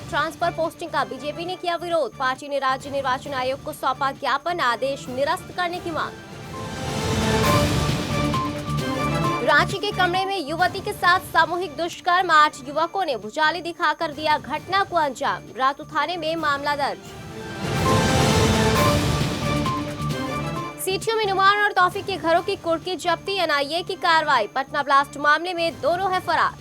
Transfer posting का BJP ने किया विरोध। पार्टी ने राज्य निर्वाचन आयोग को सौंपा ज्ञापन, आदेश निरस्त करने की मांग। रांची के कमरे में युवती के साथ सामूहिक दुष्कर्म, 8 युवकों ने भुजाली दिखाकर दिया घटना को अंजाम। रातू थाने में मामला दर्ज। सीटियों में नुमान और तौफीक के घरों की कुर्की जब्ती, एनआईए की कार्रवाई। पटना ब्लास्ट मामले में दोनों है फरार।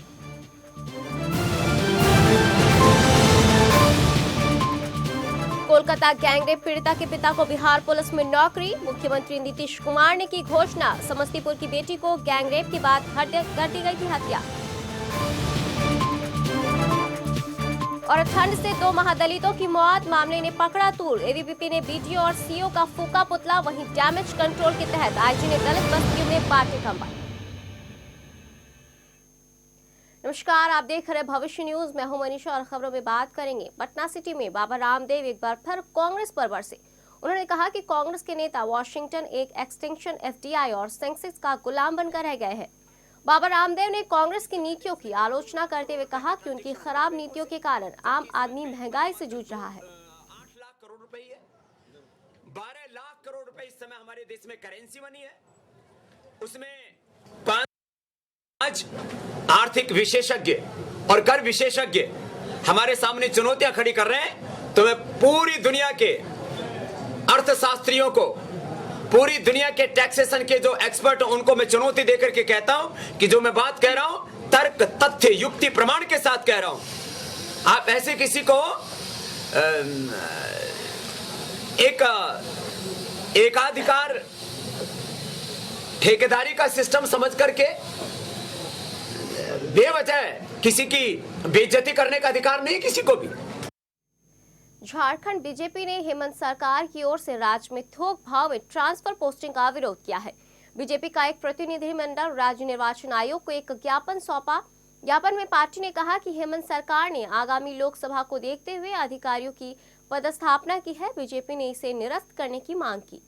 कोलकाता गैंगरेप पीड़िता के पिता को बिहार पुलिस में नौकरी। मुख्यमंत्री नीतीश कुमार ने की घोषणा। समस्तीपुर की बेटी को गैंगरेप के बाद कर दी गई थी हत्या। और ठंड से 2 महादलितों की मौत, मामले ने पकड़ा तूल। एबीवीपी ने बीडीओ और सीओ का फूका पुतला। वहीं डैमेज कंट्रोल के तहत आईजी ने दलित बस्तियों में बांटे कंबल। नमस्कार, आप देख रहे भविष्य न्यूज। मैं हूं मनीषा और खबरों में बात करेंगे। पटना सिटी में बाबा रामदेव एक बार फिर कांग्रेस पर बरसे। उन्होंने कहा कि कांग्रेस के नेता वॉशिंगटन एक एक्सटेंशन, एफडीआई और सेंसेक्स का गुलाम बनकर रह गए हैं। बाबा रामदेव ने कांग्रेस की नीतियों की आलोचना करते हुए कहा कि उनकी खराब नीतियों के कारण आम आदमी महंगाई से जूझ रहा है। 8 लाख करोड़ रुपए है, 12 लाख करोड़ रुपए इस समय हमारे देश में करेंसी बनी है। उसमें 5 आर्थिक विशेषज्ञ और कर विशेषज्ञ हमारे सामने चुनौतियां खड़ी कर रहे हैं। तो मैं पूरी दुनिया के अर्थशास्त्रियों को, पूरी दुनिया के टैक्सेशन के जो एक्सपर्ट हैं, उनको मैं चुनौती देकर के कहता हूं कि जो मैं बात कह रहा हूं तर्क, तथ्य, युक्ति, प्रमाण के साथ कह रहा हूं। आप ऐसे किसी को एकाधिकार ठेकेदारी का सिस्टम समझ करके बेवजह किसी की बेइज्जती करने का अधिकार नहीं किसी को भी। झारखंड बीजेपी ने हेमंत सरकार की ओर से राज्य में थोक भाव में ट्रांसफर पोस्टिंग का विरोध किया है। बीजेपी का एक प्रतिनिधिमंडल राज्य निर्वाचन आयोग को एक ज्ञापन सौंपा। ज्ञापन में पार्टी ने कहा कि हेमंत सरकार ने आगामी लोकसभा को देखते हुए अधिकारियों की पदस्थापना की है। बीजेपी ने इसे निरस्त करने की मांग की।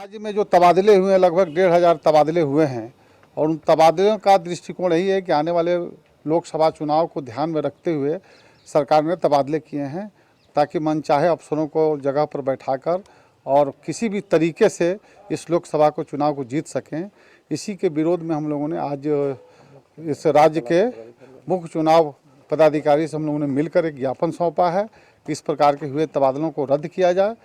राज्य में जो तबादले हुए हैं, लगभग 1,500 तबादले हुए हैं और उन तबादलों का दृष्टिकोण यही है कि आने वाले लोकसभा चुनाव को ध्यान में रखते हुए सरकार ने तबादले किए हैं ताकि मनचाहे अफसरों को जगह पर बैठाकर और किसी भी तरीके से इस लोकसभा को चुनाव को जीत सकें। इसी के विरोध में हम लोगों ने आज इस राज्य के मुख्य चुनाव पदाधिकारी से हम लोगों ने मिलकर एक ज्ञापन सौंपा है कि इस प्रकार के हुए तबादलों को रद्द किया जाए।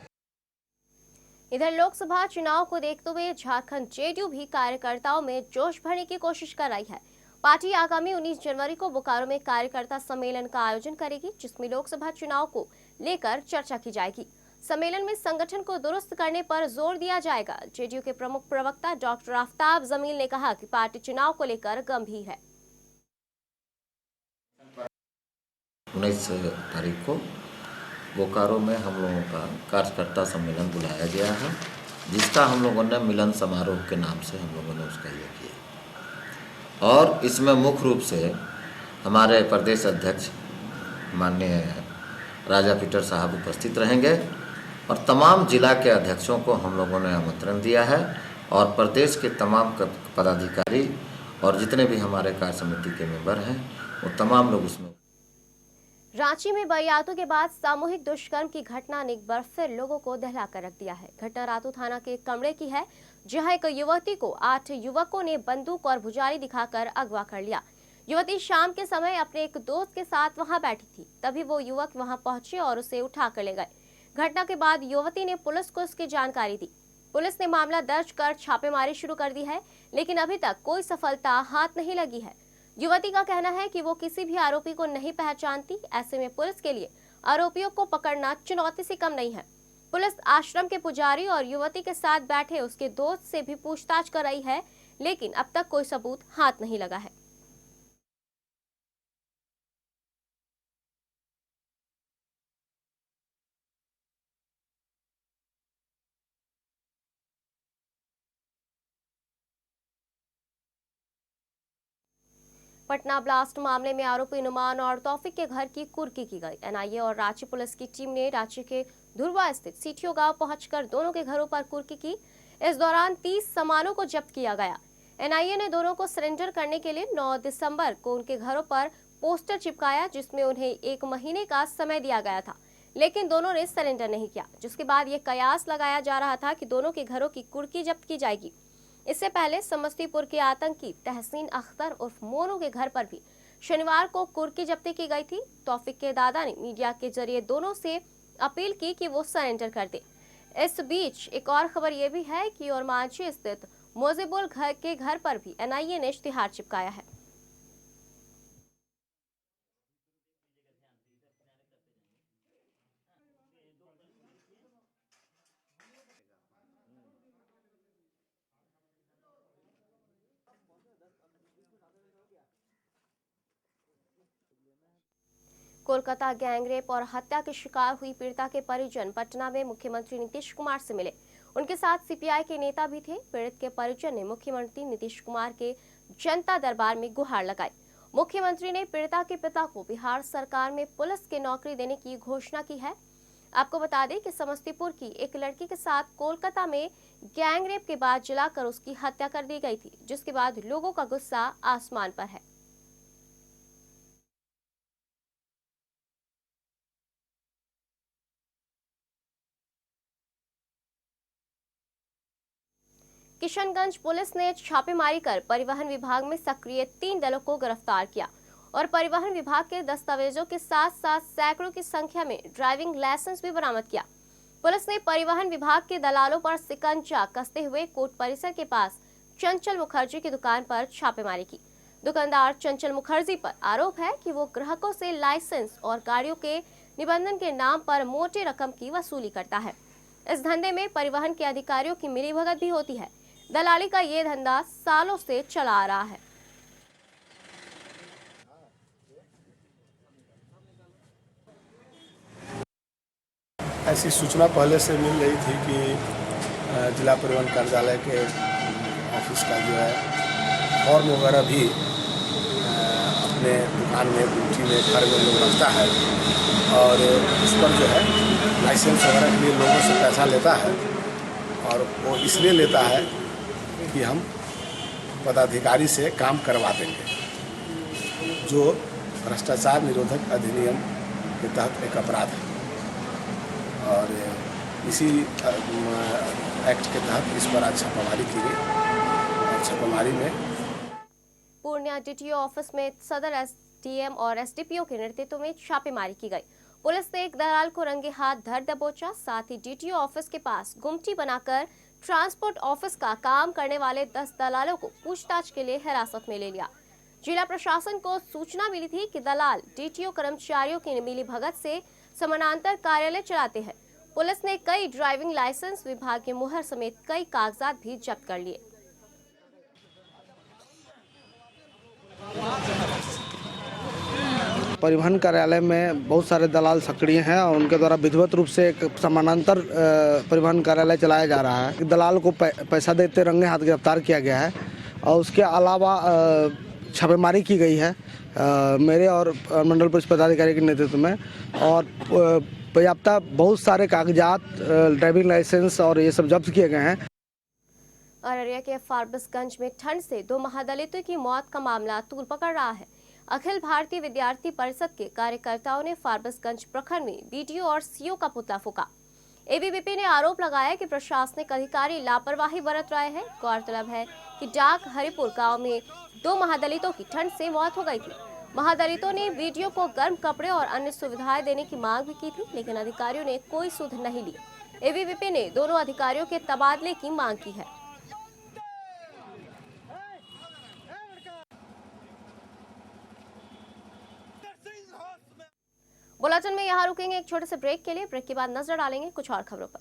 इधर लोकसभा चुनाव को देखते हुए झारखंड जेडीयू भी कार्यकर्ताओं में जोश भरने की कोशिश कर रही है। पार्टी आगामी 19 जनवरी को बोकारो में कार्यकर्ता सम्मेलन का आयोजन करेगी, जिसमें लोकसभा चुनाव को लेकर चर्चा की जाएगी। सम्मेलन में संगठन को दुरुस्त करने पर जोर दिया जाएगा। जेडीयू के प्रमुख प्रवक्ता डॉक्टर आफ्ताब जमील ने कहा कि पार्टी चुनाव को लेकर गंभीर है। 19 तारीख को बोकारो में हम लोगों का कार्यकर्ता सम्मेलन बुलाया गया है, जिसका हम लोगों ने मिलन समारोह के नाम से हम लोगों ने उसका ये किया। और इसमें मुख्य रूप से हमारे प्रदेश अध्यक्ष माननीय राजा पीटर साहब उपस्थित रहेंगे और तमाम जिला के अध्यक्षों को हम लोगों ने आमंत्रण दिया है और प्रदेश के तमाम पदाधिकारी और जितने भी हमारे कार्य समिति के मेंबर हैं वो तमाम लोग उसमें। रांची में बरियातों के बाद सामूहिक दुष्कर्म की घटना ने एक बार फिर लोगों को दहला कर रख दिया है। घटना रातू थाना के कमरे की है, जहां एक युवती को 8 युवकों ने बंदूक और भुजाली दिखाकर अगवा कर लिया। युवती शाम के समय अपने एक दोस्त के साथ वहां बैठी थी, तभी वो युवक वहां पहुंचे और उसे उठा कर ले गए। घटना के बाद युवती ने पुलिस को इसकी जानकारी दी। पुलिस ने मामला दर्ज कर छापेमारी शुरू कर दी है, लेकिन अभी तक कोई सफलता हाथ नहीं लगी है। युवती का कहना है कि वो किसी भी आरोपी को नहीं पहचानती। ऐसे में पुलिस के लिए आरोपियों को पकड़ना चुनौती से कम नहीं है। पुलिस आश्रम के पुजारी और युवती के साथ बैठे उसके दोस्त से भी पूछताछ कर रही है, लेकिन अब तक कोई सबूत हाथ नहीं लगा है। पटना ब्लास्ट मामले में आरोपी नुमान और तौफिक के घर की कुर्की की गई। एनआईए और रांची पुलिस की टीम ने रांची के धुरवा स्थित सीटीओ गांव पहुंचकर दोनों के घरों पर कुर्की की। इस दौरान 30 सामानों को जब्त किया गया। एनआईए ने दोनों को सरेंडर करने के लिए 9 दिसंबर को उनके घरों पर पोस्टर चिपकाया, जिसमें उन्हें 1 महीने का समय दिया गया था, लेकिन दोनों ने सरेंडर नहीं किया, जिसके बाद ये कयास लगाया जा रहा था कि दोनों के घरों की कुर्की जब्त की जाएगी। इससे पहले समस्तीपुर के आतंकी तहसीन अख्तर उर्फ मोनू के घर पर भी शनिवार को कुर्की जब्ती की गई थी। तौफिक के दादा ने मीडिया के जरिए दोनों से अपील की कि वो सरेंडर कर दे। इस बीच एक और खबर ये भी है कि ओरमांझी स्थित मोजिबुल के घर पर भी एनआईए ने इश्तिहार चिपकाया है। कोलकाता गैंगरेप और हत्या के शिकार हुई पीड़िता के परिजन पटना में मुख्यमंत्री नीतीश कुमार से मिले। उनके साथ सीपीआई के नेता भी थे। पीड़ित के परिजन ने मुख्यमंत्री नीतीश कुमार के जनता दरबार में गुहार लगाई। मुख्यमंत्री ने पीड़िता के पिता को बिहार सरकार में पुलिस की नौकरी देने की घोषणा की है। आपको बता दें कि समस्तीपुर की एक लड़की के साथ कोलकाता में गैंगरेप के बाद जलाकर उसकी हत्या कर दी गई थी, जिसके बाद लोगों का गुस्सा आसमान पर है। किशनगंज पुलिस ने छापेमारी कर परिवहन विभाग में सक्रिय 3 दलों को गिरफ्तार किया और परिवहन विभाग के दस्तावेजों के साथ साथ सैकड़ों की संख्या में ड्राइविंग लाइसेंस भी बरामद किया। पुलिस ने परिवहन विभाग के दलालों पर शिकंजा कसते हुए कोर्ट परिसर के पास चंचल मुखर्जी की दुकान पर छापेमारी की। दुकानदार चंचल मुखर्जी पर आरोप है कि वो ग्राहकों से लाइसेंस और गाड़ियों के निबंधन के नाम पर मोटी रकम की वसूली करता है। इस धंधे में परिवहन के अधिकारियों की मिलीभगत भी होती है। दलाली का ये धंधा सालों से चला आ रहा है। ऐसी सूचना पहले से मिल रही थी कि जिला परिवहन कार्यालय के ऑफिस का जो है फॉर्म वगैरह भी अपने दुकान में, ड्यूटी में, घर में लोग रखता है और उस पर जो है लाइसेंस वगैरह के लिए लोगों से पैसा लेता है और वो इसलिए लेता है कि हम पदाधिकारी से काम करवा देंगे, जो भ्रष्टाचार निरोधक अधिनियम के तहत एक अपराध है और इसी एक्ट के तहत इस पर आज छापामारी की गई और छापामारी में पूर्णिया डीटीओ ऑफिस में सदर एसडीएम और एसडीपीओ के नेतृत्व में छापेमारी की गई। पुलिस ने एक दलाल को रंगे हाथ धर दबोचा। साथ ही डीटीओ ऑफिस के पास गुमटी बनाकर ट्रांसपोर्ट ऑफिस का काम करने वाले 10 दलालों को पूछताछ के लिए हिरासत में ले लिया। जिला प्रशासन को सूचना मिली थी कि दलाल डीटीओ कर्मचारियों की मिलीभगत से समानांतर कार्यालय चलाते हैं। पुलिस ने कई ड्राइविंग लाइसेंस, विभाग की मुहर समेत कई कागजात भी जब्त कर लिए। परिवहन कार्यालय में बहुत सारे दलाल सक्रिय हैं और उनके द्वारा विधिवत रूप से एक समानांतर परिवहन कार्यालय चलाया जा रहा है। दलाल को पैसा देते रंगे हाथ गिरफ्तार किया गया है और उसके अलावा छापेमारी की गई है मेरे और मंडल पुलिस पदाधिकारी के नेतृत्व में और पर्याप्त बहुत सारे कागजात, ड्राइविंग लाइसेंस और ये सब जब्त किए गए हैं। अररिया के फारबिसगंज में ठंड से 2 महादलितों की मौत का मामला तूल पकड़ रहा है। अखिल भारतीय विद्यार्थी परिषद के कार्यकर्ताओं ने फारबिसगंज प्रखंड में बीडीओ और सीओ का पुतला फूका। एबीवीपी ने आरोप लगाया कि प्रशासनिक अधिकारी लापरवाही बरत रहे हैं। गौरतलब है कि डाक हरिपुर गांव में 2 महादलितों की ठंड से मौत हो गई थी। महादलितों ने बीडीओ को गर्म कपड़े और अन्य सुविधाएं देने की मांग भी की थी, लेकिन अधिकारियों ने कोई सुध नहीं ली। एबीवीपी ने दोनों अधिकारियों के तबादले की मांग की है। बुलेटिन में यहाँ रुकेंगे एक छोटे से ब्रेक के लिए। ब्रेक के बाद नजर डालेंगे कुछ और खबरों पर।